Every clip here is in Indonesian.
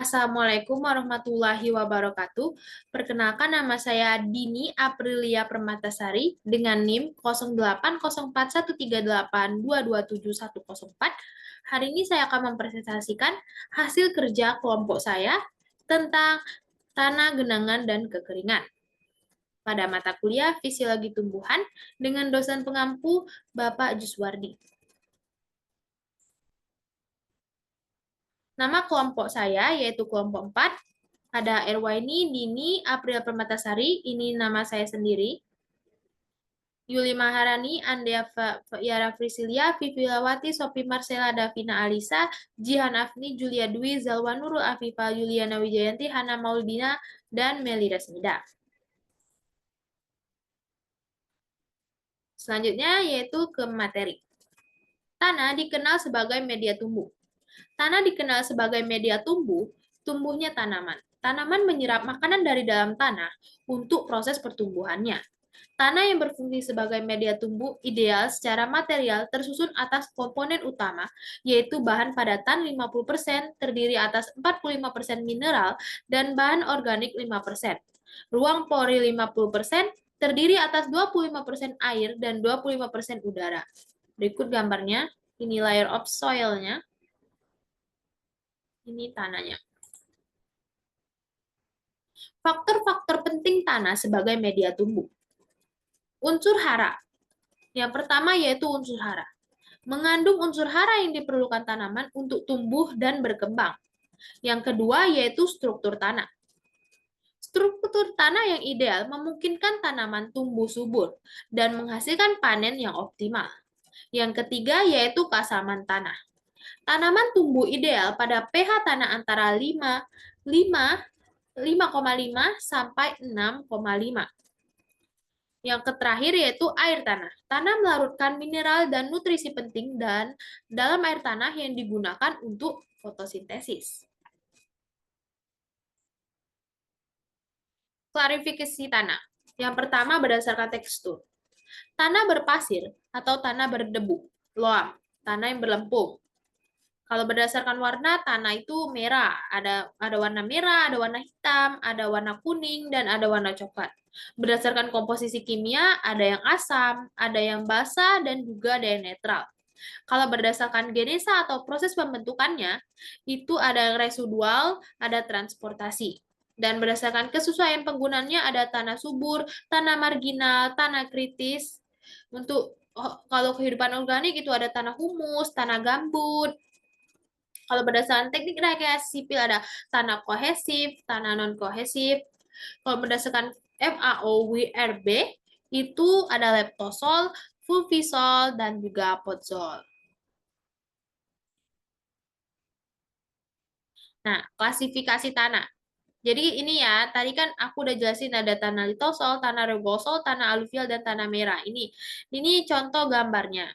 Assalamualaikum warahmatullahi wabarakatuh. Perkenalkan nama saya Dini Aprilia Permatasari dengan NIM 08041382271104. Hari ini saya akan mempresentasikan hasil kerja kelompok saya tentang tanah, genangan, dan kekeringan pada mata kuliah Fisiologi Tumbuhan dengan dosen pengampu Bapak Juswardi. Nama kelompok saya yaitu kelompok 4. Ada Erwaini, Dini, April Permatasari, ini nama saya sendiri. Yuli Maharani, Andea Yara Frisilia, Vivilawati, Sophie Marcella, Davina Alisa, Jihan Afni, Julia Dwi, Zalwa Nurul Afifa, Yuliana Wijayanti, Hana Maulidina, dan Meli Resmida. Selanjutnya yaitu ke materi. Tanah dikenal sebagai media tumbuh. Tanah dikenal sebagai media tumbuh, tumbuhnya tanaman. Tanaman menyerap makanan dari dalam tanah untuk proses pertumbuhannya. Tanah yang berfungsi sebagai media tumbuh ideal secara material tersusun atas komponen utama, yaitu bahan padatan 50% terdiri atas 45% mineral dan bahan organik 5%. Ruang pori 50% terdiri atas 25% air dan 25% udara. Berikut gambarnya, ini layer of soil-nya. Ini tanahnya. Faktor-faktor penting tanah sebagai media tumbuh. Unsur hara. Yang pertama yaitu unsur hara. Mengandung unsur hara yang diperlukan tanaman untuk tumbuh dan berkembang. Yang kedua yaitu struktur tanah. Struktur tanah yang ideal memungkinkan tanaman tumbuh subur dan menghasilkan panen yang optimal. Yang ketiga yaitu keasaman tanah. Tanaman tumbuh ideal pada pH tanah antara 5,5 sampai 6,5. Yang terakhir yaitu air tanah. Tanah melarutkan mineral dan nutrisi penting dan dalam air tanah yang digunakan untuk fotosintesis. Klarifikasi tanah. Yang pertama berdasarkan tekstur. Tanah berpasir atau tanah berdebu, loam, tanah yang berlempung. Kalau berdasarkan warna, tanah itu merah. Ada warna merah, ada warna hitam, ada warna kuning, dan ada warna coklat. Berdasarkan komposisi kimia, ada yang asam, ada yang basa, dan juga ada yang netral. Kalau berdasarkan genesa atau proses pembentukannya, itu ada yang residual, ada transportasi. Dan berdasarkan kesesuaian penggunaannya ada tanah subur, tanah marginal, tanah kritis. Untuk kalau kehidupan organik itu ada tanah humus, tanah gambut. Kalau berdasarkan teknik rekayasa sipil ada tanah kohesif, tanah non-kohesif. Kalau berdasarkan FAO-WRB itu ada leptosol, fulvisol, dan juga podzol. Nah, klasifikasi tanah. Jadi ini ya, tadi kan aku udah jelasin ada tanah litosol, tanah regosol, tanah aluvial, dan tanah merah. Ini contoh gambarnya.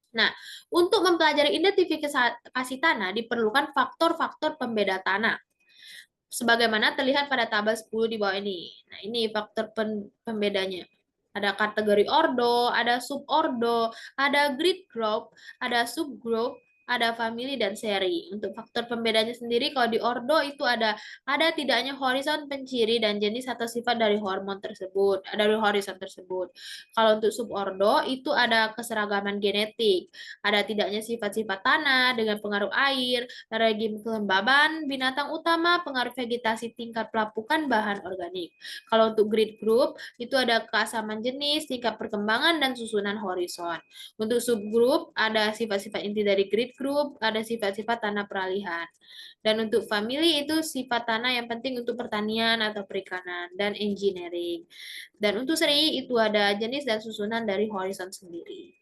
Nah, untuk mempelajari identifikasi tanah diperlukan faktor-faktor pembeda tanah. Sebagaimana terlihat pada tabel 10 di bawah ini. Nah, ini faktor pembedanya. Ada kategori ordo, ada subordo, ada grid group, ada subgroup, ada family dan seri. Untuk faktor pembedanya sendiri, kalau di ordo itu ada tidaknya horizon penciri dan jenis atau sifat dari hormon tersebut, dari horizon tersebut. Kalau untuk subordo itu ada keseragaman genetik, ada tidaknya sifat-sifat tanah dengan pengaruh air, regim kelembaban binatang utama, pengaruh vegetasi tingkat pelapukan bahan organik. Kalau untuk grid group itu ada keasaman jenis, tingkat perkembangan, dan susunan horizon. Untuk subgroup, ada sifat-sifat inti dari grid group, ada sifat-sifat tanah peralihan. Dan untuk family itu sifat tanah yang penting untuk pertanian atau perikanan, dan engineering. Dan untuk seri itu ada jenis dan susunan dari horizon sendiri.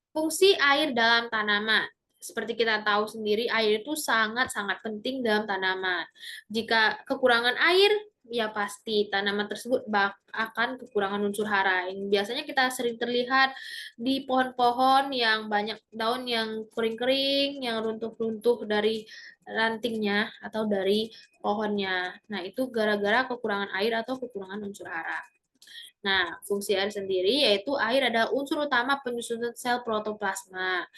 Fungsi air dalam tanaman. Seperti kita tahu sendiri, air itu sangat-sangat penting dalam tanaman. Jika kekurangan air, ya pasti tanaman tersebut akan kekurangan unsur hara. Biasanya kita sering terlihat di pohon-pohon yang banyak daun yang kering-kering, yang runtuh-runtuh dari rantingnya atau dari pohonnya. Nah, itu gara-gara kekurangan air atau kekurangan unsur hara. Nah, fungsi air sendiri yaitu air adalah unsur utama penyusunan sel protoplasma.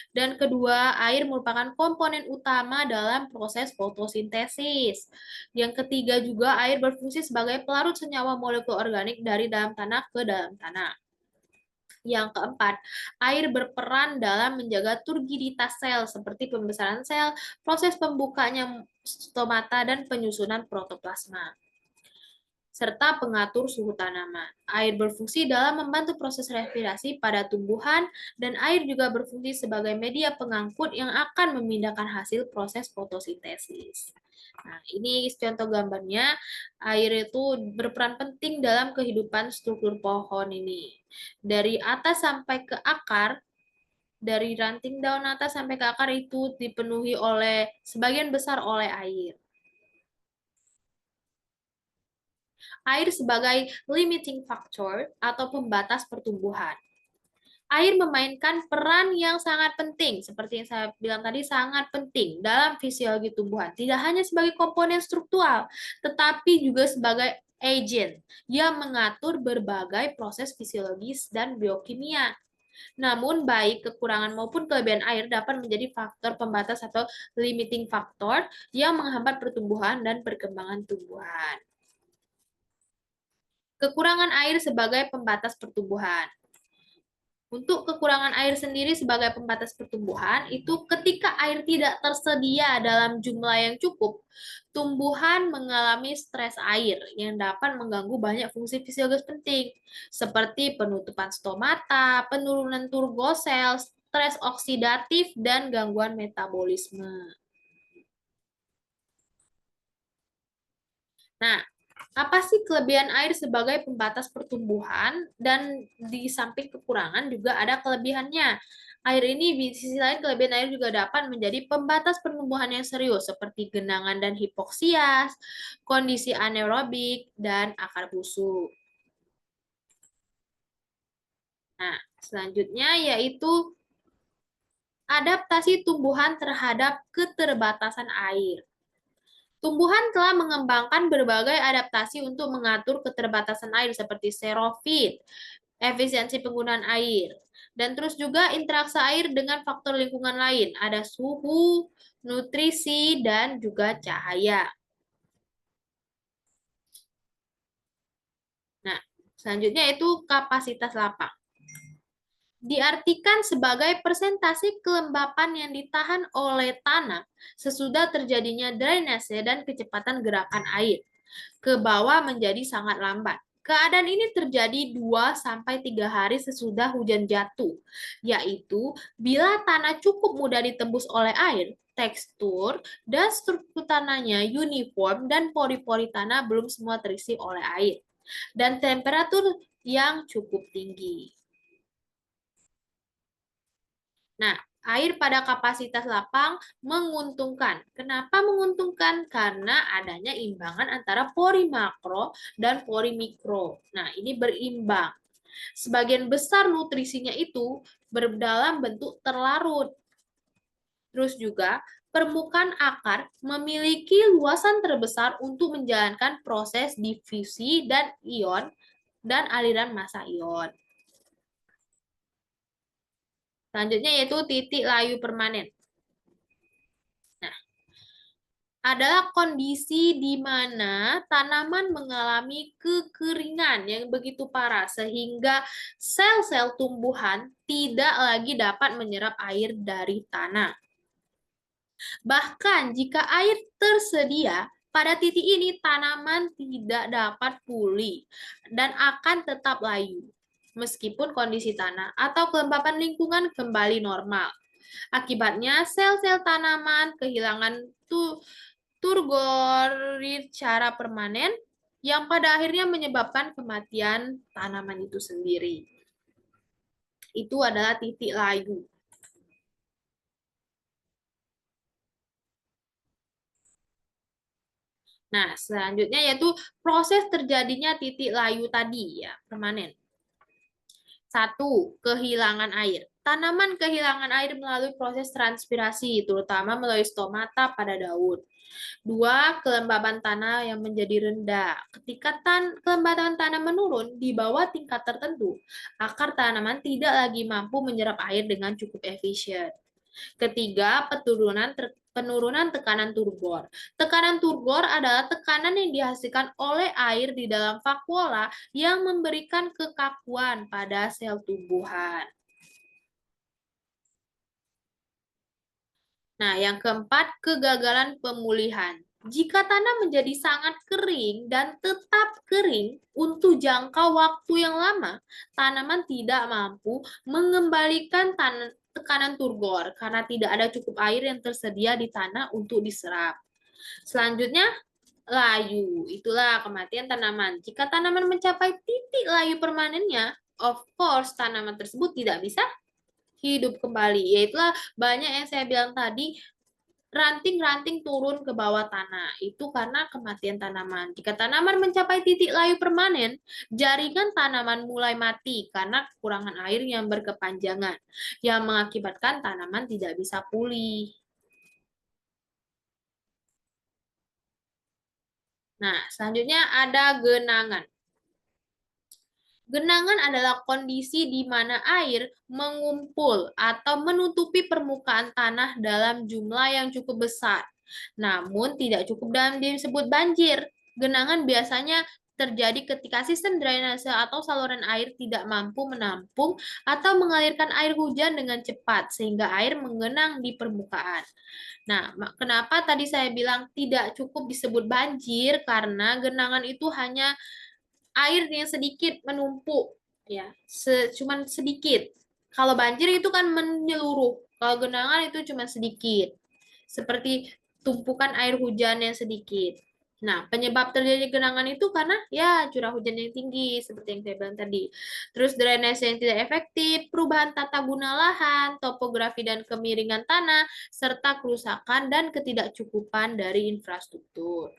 Dan kedua, air merupakan komponen utama dalam proses fotosintesis. Yang ketiga juga air berfungsi sebagai pelarut senyawa molekul organik dari dalam tanah ke dalam tanah. Yang keempat, air berperan dalam menjaga turgiditas sel seperti pembesaran sel, proses pembukanya stomata, dan penyusunan protoplasma serta pengatur suhu tanaman. Air berfungsi dalam membantu proses respirasi pada tumbuhan, dan air juga berfungsi sebagai media pengangkut yang akan memindahkan hasil proses fotosintesis. Nah, ini contoh gambarnya. Air itu berperan penting dalam kehidupan struktur pohon ini. Dari atas sampai ke akar, dari ranting daun atas sampai ke akar itu dipenuhi oleh sebagian besar oleh air. Air sebagai limiting factor atau pembatas pertumbuhan. Air memainkan peran yang sangat penting, seperti yang saya bilang tadi, sangat penting dalam fisiologi tumbuhan. Tidak hanya sebagai komponen struktural, tetapi juga sebagai agent yang mengatur berbagai proses fisiologis dan biokimia. Namun, baik kekurangan maupun kelebihan air dapat menjadi faktor pembatas atau limiting factor yang menghambat pertumbuhan dan perkembangan tumbuhan. Kekurangan air sebagai pembatas pertumbuhan. Untuk kekurangan air sendiri sebagai pembatas pertumbuhan, itu ketika air tidak tersedia dalam jumlah yang cukup, tumbuhan mengalami stres air yang dapat mengganggu banyak fungsi fisiologis penting, seperti penutupan stomata, penurunan turgosel, stres oksidatif, dan gangguan metabolisme. Nah, apa sih kelebihan air sebagai pembatas pertumbuhan, dan di samping kekurangan juga ada kelebihannya. Air ini di sisi lain kelebihan air juga dapat menjadi pembatas pertumbuhan yang serius seperti genangan dan hipoksias, kondisi anaerobik, dan akar busuk. Nah, selanjutnya yaitu adaptasi tumbuhan terhadap keterbatasan air. Tumbuhan telah mengembangkan berbagai adaptasi untuk mengatur keterbatasan air seperti xerofit, efisiensi penggunaan air, dan terus juga interaksi air dengan faktor lingkungan lain. Ada suhu, nutrisi, dan juga cahaya. Nah, selanjutnya itu kapasitas lapang. Diartikan sebagai persentase kelembapan yang ditahan oleh tanah sesudah terjadinya drainase dan kecepatan gerakan air ke bawah menjadi sangat lambat. Keadaan ini terjadi 2-3 hari sesudah hujan jatuh, yaitu bila tanah cukup mudah ditembus oleh air, tekstur dan struktur tanahnya uniform dan pori-pori tanah belum semua terisi oleh air, dan temperatur yang cukup tinggi. Nah, air pada kapasitas lapang menguntungkan. Kenapa menguntungkan? Karena adanya imbangan antara pori makro dan pori mikro. Nah, ini berimbang. Sebagian besar nutrisinya itu berdalam bentuk terlarut. Terus juga permukaan akar memiliki luasan terbesar untuk menjalankan proses difusi dan ion dan aliran massa ion. Selanjutnya yaitu titik layu permanen. Nah, adalah kondisi di mana tanaman mengalami kekeringan yang begitu parah sehingga sel-sel tumbuhan tidak lagi dapat menyerap air dari tanah. Bahkan jika air tersedia, pada titik ini tanaman tidak dapat pulih dan akan tetap layu meskipun kondisi tanah atau kelembapan lingkungan kembali normal. Akibatnya sel-sel tanaman kehilangan turgor secara permanen yang pada akhirnya menyebabkan kematian tanaman itu sendiri. Itu adalah titik layu. Nah, selanjutnya yaitu proses terjadinya titik layu tadi ya, permanen. 1. Kehilangan air. Tanaman kehilangan air melalui proses transpirasi, terutama melalui stomata pada daun. Dua, kelembaban tanah yang menjadi rendah. Ketika kelembaban tanah menurun di bawah tingkat tertentu, akar tanaman tidak lagi mampu menyerap air dengan cukup efisien. Ketiga, penurunan tekanan turgor. Tekanan turgor adalah tekanan yang dihasilkan oleh air di dalam vakuola yang memberikan kekakuan pada sel tumbuhan. Nah, yang keempat, kegagalan pemulihan. Jika tanah menjadi sangat kering dan tetap kering untuk jangka waktu yang lama, tanaman tidak mampu mengembalikan tekanan turgor karena tidak ada cukup air yang tersedia di tanah untuk diserap. Selanjutnya, layu. Itulah kematian tanaman. Jika tanaman mencapai titik layu permanennya, of course tanaman tersebut tidak bisa hidup kembali. Yaitulah banyak yang saya bilang tadi, ranting-ranting turun ke bawah tanah. Itu karena kematian tanaman. Jika tanaman mencapai titik layu permanen, jaringan tanaman mulai mati karena kekurangan air yang berkepanjangan, yang mengakibatkan tanaman tidak bisa pulih. Nah, selanjutnya ada genangan. Genangan adalah kondisi di mana air mengumpul atau menutupi permukaan tanah dalam jumlah yang cukup besar, namun tidak cukup dalam disebut banjir. Genangan biasanya terjadi ketika sistem drainase atau saluran air tidak mampu menampung atau mengalirkan air hujan dengan cepat sehingga air mengenang di permukaan. Nah, kenapa tadi saya bilang tidak cukup disebut banjir? Karena genangan itu hanya air yang sedikit menumpuk, ya, cuman sedikit. Kalau banjir itu kan menyeluruh, kalau genangan itu cuma sedikit, seperti tumpukan air hujan yang sedikit. Nah, penyebab terjadi genangan itu karena ya curah hujan yang tinggi, seperti yang saya bilang tadi. Terus drainase yang tidak efektif, perubahan tata guna lahan, topografi dan kemiringan tanah, serta kerusakan dan ketidakcukupan dari infrastruktur.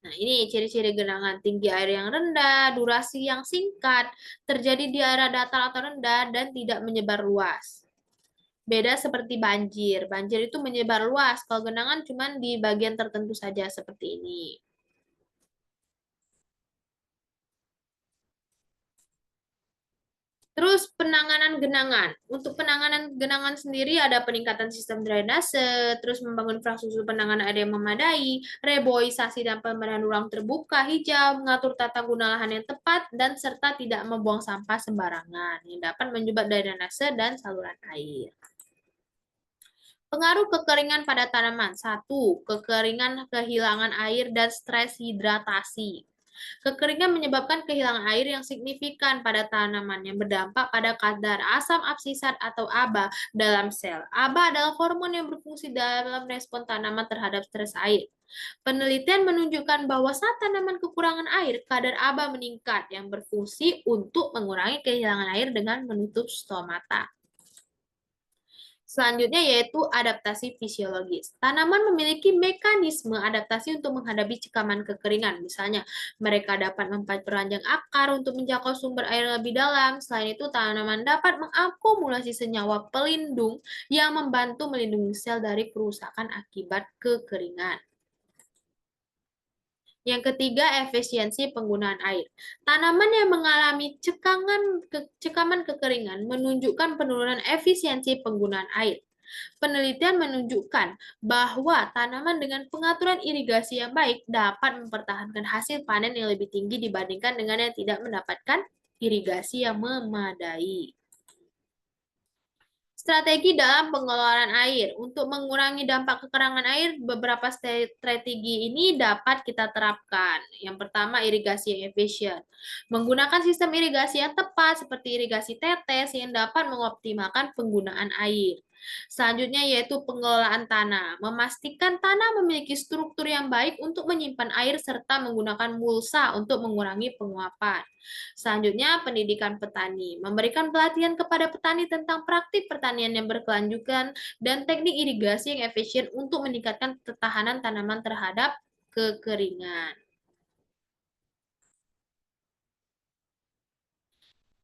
Nah, ini ciri-ciri genangan: tinggi air yang rendah, durasi yang singkat, terjadi di area datar atau rendah, dan tidak menyebar luas. Beda seperti banjir. Banjir itu menyebar luas, kalau genangan cuma di bagian tertentu saja seperti ini. Terus penanganan genangan. Untuk penanganan genangan sendiri ada peningkatan sistem drainase, terus membangun infrastruktur penanganan air yang memadai, reboisasi dan pemberian ruang terbuka hijau, mengatur tata guna lahan yang tepat, dan serta tidak membuang sampah sembarangan yang dapat menyumbat drainase dan saluran air. Pengaruh kekeringan pada tanaman. Satu, kekeringan, kehilangan air, dan stres hidratasi. Kekeringan menyebabkan kehilangan air yang signifikan pada tanaman yang berdampak pada kadar asam absisat atau ABA dalam sel. ABA adalah hormon yang berfungsi dalam respon tanaman terhadap stres air. Penelitian menunjukkan bahwa saat tanaman kekurangan air, kadar ABA meningkat yang berfungsi untuk mengurangi kehilangan air dengan menutup stomata. Selanjutnya yaitu adaptasi fisiologis. Tanaman memiliki mekanisme adaptasi untuk menghadapi cekaman kekeringan. Misalnya, mereka dapat memperpanjang akar untuk menjangkau sumber air lebih dalam. Selain itu, tanaman dapat mengakumulasi senyawa pelindung yang membantu melindungi sel dari kerusakan akibat kekeringan. Yang ketiga, efisiensi penggunaan air. Tanaman yang mengalami cekaman kekeringan menunjukkan penurunan efisiensi penggunaan air. Penelitian menunjukkan bahwa tanaman dengan pengaturan irigasi yang baik dapat mempertahankan hasil panen yang lebih tinggi dibandingkan dengan yang tidak mendapatkan irigasi yang memadai. Strategi dalam pengelolaan air. Untuk mengurangi dampak kekurangan air, beberapa strategi ini dapat kita terapkan. Yang pertama, irigasi yang efisien. Menggunakan sistem irigasi yang tepat seperti irigasi tetes yang dapat mengoptimalkan penggunaan air. Selanjutnya yaitu pengelolaan tanah. Memastikan tanah memiliki struktur yang baik untuk menyimpan air serta menggunakan mulsa untuk mengurangi penguapan. Selanjutnya, pendidikan petani. Memberikan pelatihan kepada petani tentang praktik pertanian yang berkelanjutan dan teknik irigasi yang efisien untuk meningkatkan ketahanan tanaman terhadap kekeringan.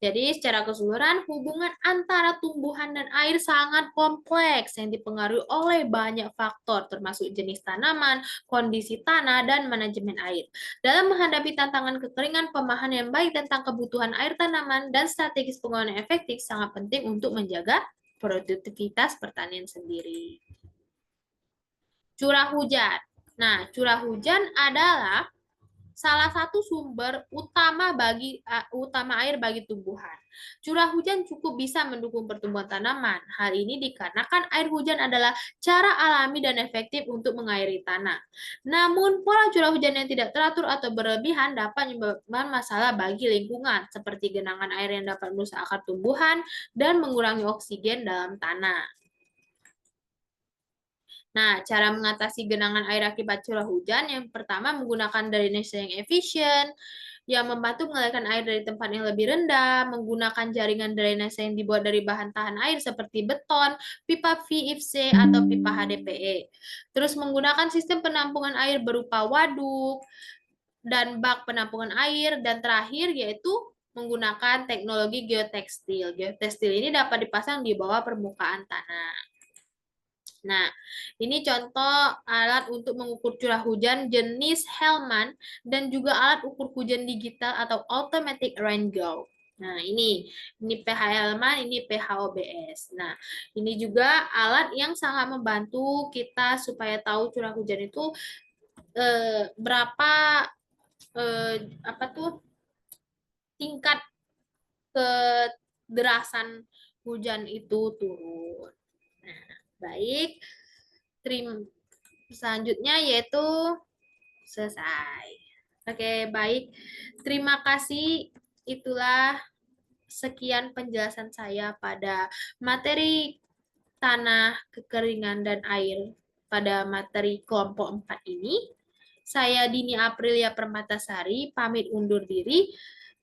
Jadi secara keseluruhan hubungan antara tumbuhan dan air sangat kompleks yang dipengaruhi oleh banyak faktor termasuk jenis tanaman, kondisi tanah, dan manajemen air. Dalam menghadapi tantangan kekeringan, pemahaman yang baik tentang kebutuhan air tanaman dan strategis penggunaan yang efektif sangat penting untuk menjaga produktivitas pertanian sendiri. Curah hujan. Nah, curah hujan adalah salah satu sumber utama air bagi tumbuhan. Curah hujan cukup bisa mendukung pertumbuhan tanaman. Hal ini dikarenakan air hujan adalah cara alami dan efektif untuk mengairi tanah. Namun, pola curah hujan yang tidak teratur atau berlebihan dapat menyebabkan masalah bagi lingkungan, seperti genangan air yang dapat merusak akar tumbuhan dan mengurangi oksigen dalam tanah. Nah, cara mengatasi genangan air akibat curah hujan, yang pertama menggunakan drainase yang efisien, yang membantu mengalirkan air dari tempat yang lebih rendah, menggunakan jaringan drainase yang dibuat dari bahan tahan air seperti beton, pipa VFC, atau pipa HDPE. Terus menggunakan sistem penampungan air berupa waduk dan bak penampungan air, dan terakhir yaitu menggunakan teknologi geotekstil. Geotekstil ini dapat dipasang di bawah permukaan tanah. Nah, ini contoh alat untuk mengukur curah hujan jenis Hellman dan juga alat ukur hujan digital atau Automatic Rain Gauge. Nah, ini pH Hellman, ini pH OBS. Nah, ini juga alat yang sangat membantu kita supaya tahu curah hujan itu berapa apa tuh tingkat kederasan hujan itu turun. Nah, baik. Selanjutnya yaitu selesai. Oke, baik. Terima kasih. Itulah sekian penjelasan saya pada materi tanah, kekeringan, dan air pada materi kelompok 4 ini. Saya Dini Aprilia Permatasari, pamit undur diri.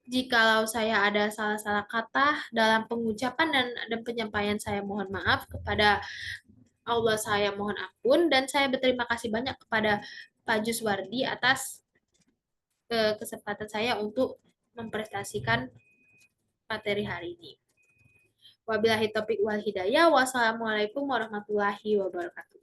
Jikalau saya ada salah-salah kata dalam pengucapan dan penyampaian, saya mohon maaf. Kepada Allah saya mohon ampun, dan saya berterima kasih banyak kepada Pak Juswardi atas kesempatan saya untuk mempresentasikan materi hari ini. Wabillahi taufiq wal hidayah. Wassalamualaikum warahmatullahi wabarakatuh.